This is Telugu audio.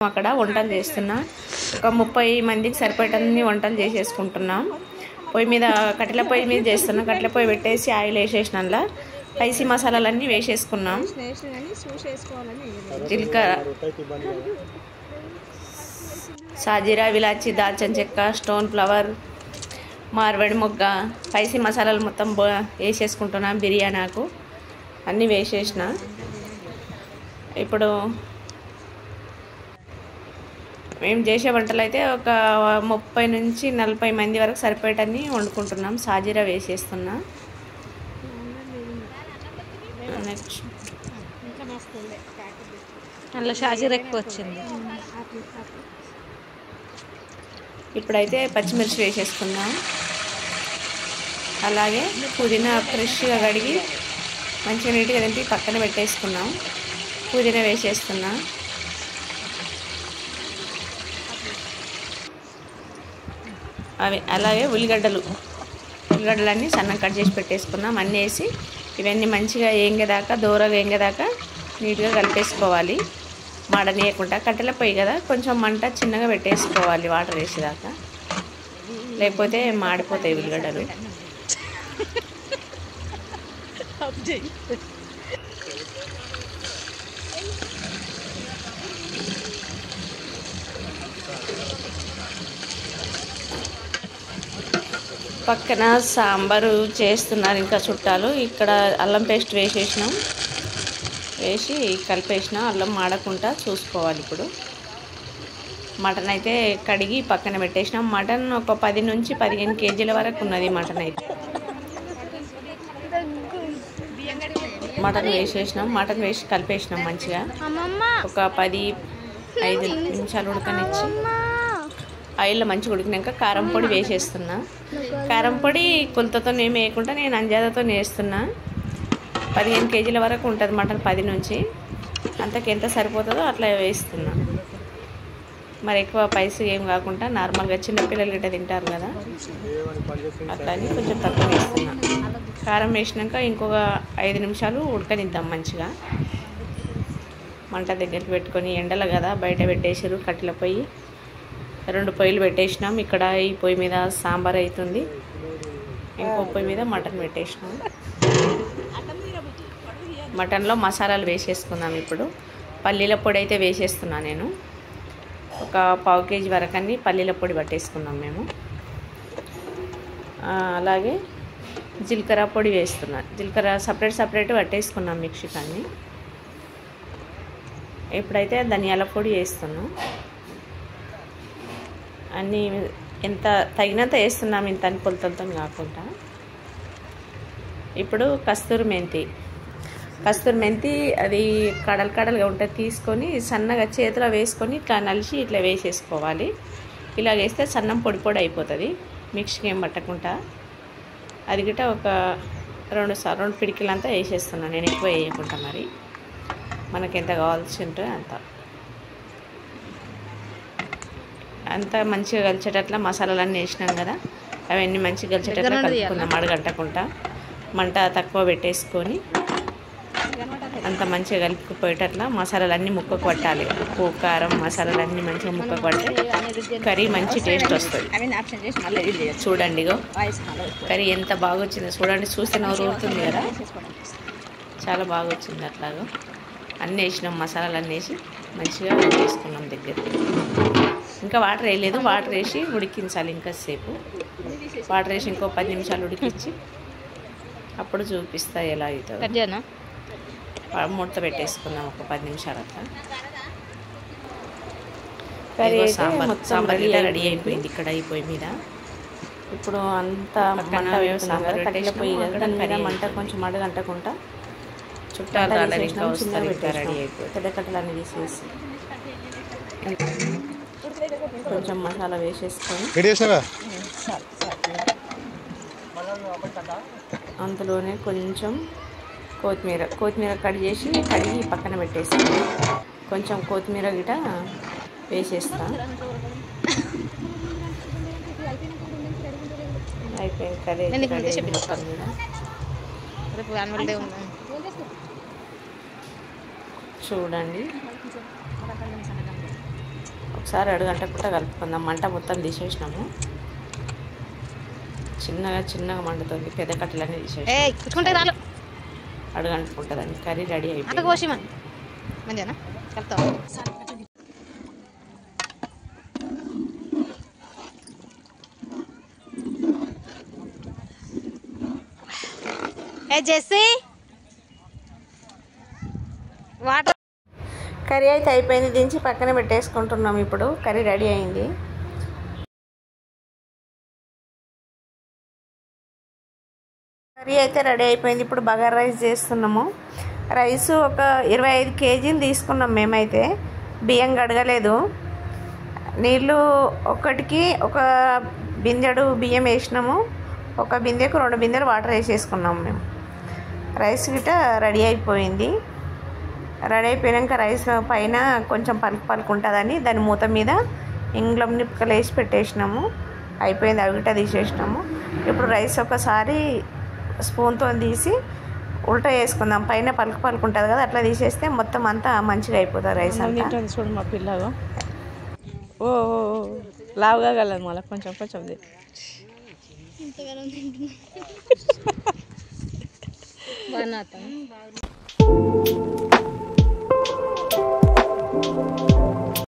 అక్కడ వంటలు చేస్తున్నా. ఒక 30 మందికి సరిపడన్ని వంటలు చేసేసుకుంటున్నాం. పొయ్యి మీద కట్టెల పొయ్యి మీద చేస్తున్నాం. కట్టెల పొయ్యి పెట్టేసి ఆయిల్ వేసేసిన అందులో స్పైసీ మసాలాలన్నీ వేసేసుకున్నాం. జీలకర్ర, సాజీరా, విలాచి, దాల్చిన చెక్క, స్టోన్ ఫ్లవర్, మార్వడి మొగ్గ, స్పైసీ మసాలాలు మొత్తం వేసేసుకుంటున్నాం. బిర్యానీకు అన్నీ వేసేసిన. ఇప్పుడు మేము చేసే వంటలు అయితే ఒక 30 నుంచి 40 మంది వరకు సరిపోయేటన్ని వండుకుంటున్నాం. సాజీరా వేసేస్తున్నా. నెక్స్ట్ అందులో షాజీరా ఎక్కువ వచ్చింది. ఇప్పుడైతే పచ్చిమిర్చి వేసేసుకుందాం. అలాగే పుదీనా ఫ్రెష్గా కడిగి మంచిగా నీట్గా తింపి పక్కన పెట్టేసుకున్నాం. పుదీనా వేసేస్తున్నా. అలాగే ఉల్లిగడ్డలన్నీ సన్నగా కట్ చేసి పెట్టేసుకున్నాం. అన్నీ వేసి ఇవన్నీ మంచిగా వేగేదాకా దూరగా వేగేదాకా నీట్గా కలిపేసుకోవాలి. మాడనీయకుండా. కట్టెల పొయ్యి కదా, కొంచెం మంట చిన్నగా పెట్టేసుకోవాలి వాటర్ వేసేదాకా, లేకపోతే మాడిపోతాయి ఉల్లిగడ్డలు. పక్కన సాంబారు చేస్తున్నారు ఇంకా చుట్టాలు. ఇక్కడ అల్లం పేస్ట్ వేసేసినాం. వేసి కలిపేసిన. అల్లం మాడకుండా చూసుకోవాలి. ఇప్పుడు మటన్ అయితే కడిగి పక్కన పెట్టేసినాం. మటన్ ఒక 10 నుంచి 15 కేజీల వరకు ఉన్నది మటన్ అయితే. మటన్ వేసేసినాం. మటన్ వేసి కలిపేసినాం మంచిగా. ఒక 5 నిమిషాలు ఉడకనిచ్చి ఆయిల్లో మంచిగా ఉడికినాక కారం పొడి వేసేస్తున్నా. కారం పొడి కొలతతో ఏమి వేయకుండా నేను అంజాదతో వేస్తున్నా. 15 కేజీల వరకు ఉంటుంది మటన్. 10 నుంచి అంతకు ఎంత సరిపోతుందో అట్లా వేస్తున్నా. మరి ఎక్కువ పైస ఏం కాకుండా నార్మల్గా చిన్నపిల్లలు గిట్ట తింటారు కదా, అట్లా అని కొంచెం తక్కువ వేస్తున్నా. కారం వేసినాక ఇంకొక 5 నిమిషాలు ఉడకనిద్దాం మంచిగా. మంట దగ్గరికి పెట్టుకొని ఎండలు కదా బయట పెట్టేసారు కట్టెల పొయ్యి. 2 పొయ్యిలు పెట్టేసినాం. ఇక్కడ ఈ పొయ్యి మీద సాంబార్ అవుతుంది, ఇంకో పొయ్యి మీద మటన్ పెట్టేసినాం. మటన్లో మసాలాలు వేసేసుకుందాం. ఇప్పుడు పల్లీల పొడి అయితే వేసేస్తున్నా నేను. ఒక 1/4 కేజీ వరకు అన్ని పల్లీల పొడి పట్టేసుకున్నాం మేము. అలాగే జీలకర్ర పొడి వేస్తున్నా. జీలకర్ర సపరేట్ పట్టేసుకున్నాం మిక్సీకి అన్ని. ఇప్పుడైతే ధనియాల పొడి వేస్తున్నాం. అన్నీ ఎంత తగినంత వేస్తున్నాం, ఇంత అని కొలతలతో కాకుండా. ఇప్పుడు కస్తూరి మెంతి అది కడలుగా ఉంటుంది. తీసుకొని సన్నగా చేతిలో వేసుకొని ఇట్లా నలిసి ఇట్లా వేసేసుకోవాలి. ఇలా వేస్తే సన్నం పొడి అయిపోతుంది, మిక్సీకి ఏం పట్టకుండా. అది గిట్ట ఒక 2 పిడికిలంతా వేసేస్తున్నాను నేను, ఎక్కువ వేయకుండా. మరి మనకి ఎంత కావాల్సి ఉంటే అంత మంచిగా కలిసేటట్లా మసాలాలన్నీ వేసినాం కదా, అవన్నీ మంచిగా కలిసేటట్లా కలుపుకుందాం. అడగంటకుండా మంట తక్కువ పెట్టేసుకొని అంత మంచిగా కలుపుకుపోయేటట్లా మసాలాలన్నీ ముక్కకు పట్టాలి. ఉప్పు కారం మసాలాలన్నీ మంచిగా ముక్కకు పడితే కర్రీ మంచి టేస్ట్ వస్తుంది. చూడండి ఇగో కర్రీ ఎంత బాగా వచ్చిందో చూడండి. చూస్తే నవ్వు ఊరుతుంది కదా, చాలా బాగా వచ్చింది. అట్లాగా అన్నీ వేసినాం, మసాలాలన్నీ వేసి మంచిగా వేసుకున్నాం దగ్గర. ఇంకా వాటర్ వేయలేదు. వాటర్ వేసి ఉడికించాలి ఇంకాసేపు. వాటర్ వేసి ఇంకో 10 నిమిషాలు ఉడికించి అప్పుడు చూపిస్తా ఎలా అవుతుందో. మూత పెట్టేసుకుందాం ఒక 10 నిమిషాలు అట్లా. కర్రీ సాంబార్ రెడీ అయిపోయింది ఇక్కడ ఈ పొయ్యి మీద. ఇప్పుడు అంతా మంట కట్టెల పొయ్యి కదా, దాని మీద మంట కొంచెం అడగంటకుండా చుట్టాలు చిన్నగా రెడీ అయిపోయి పెద్ద కట్టెలన్నీ తీసేసి కొంచెం మసాలా వేసేసుకొని అందులోనే కొంచెం కొత్తిమీర కడిగి పక్కన పెట్టేస్తాను. కొంచెం కొత్తిమీర గిట వేసేస్తా. అయిపోయింది కర్రీ. చూడండి ఒకసారి అడుగంటకుండా కలుపుకుందాం. మంట మొత్తం తీసేసినాము. చిన్నగా మండుతుంది. పెద్ద కట్టెలన్నీ తీసేసి అడుగంటుకుంటుందండి. కర్రీ రెడీ అయిపోయింది. వాటర్ కర్రీ అయితే అయిపోయింది. దించి పక్కన పెట్టేసుకుంటున్నాం. ఇప్పుడు కర్రీ రెడీ అయింది. కర్రీ అయితే రెడీ అయిపోయింది. ఇప్పుడు బగారా రైస్ చేస్తున్నాము. రైస్ ఒక 25 కేజీలు తీసుకున్నాం మేమైతే. బియ్యం కడగలేదు. నీళ్ళు ఒకటికి ఒక బిందెడు బియ్యం వేసినాము. ఒక బిందెకు 2 బిందెలు వాటర్ వేసేసుకున్నాము మేము. రైస్ గిట్ట రెడీ అయిపోయింది. రెడీ అయిపోయాక రైస్ పైన కొంచెం పలుకు ఉంటుందని దాని మూత మీద ఇంగ్లం నిప్పుకలు వేసి పెట్టేసినాము. అయిపోయింది. అవి గిట్ట తీసేసినాము. ఇప్పుడు రైస్ ఒకసారి స్పూన్తో తీసి ఉల్టా వేసుకుందాం. పైన పలుకు ఉంటుంది కదా, అట్లా తీసేస్తే మొత్తం అంతా మంచిగా అయిపోతుంది రైస్ అంతా. చూడు మా పిల్లగా ఓ లావుగా కలదు. మళ్ళీ కొంచెం ఇంతగానో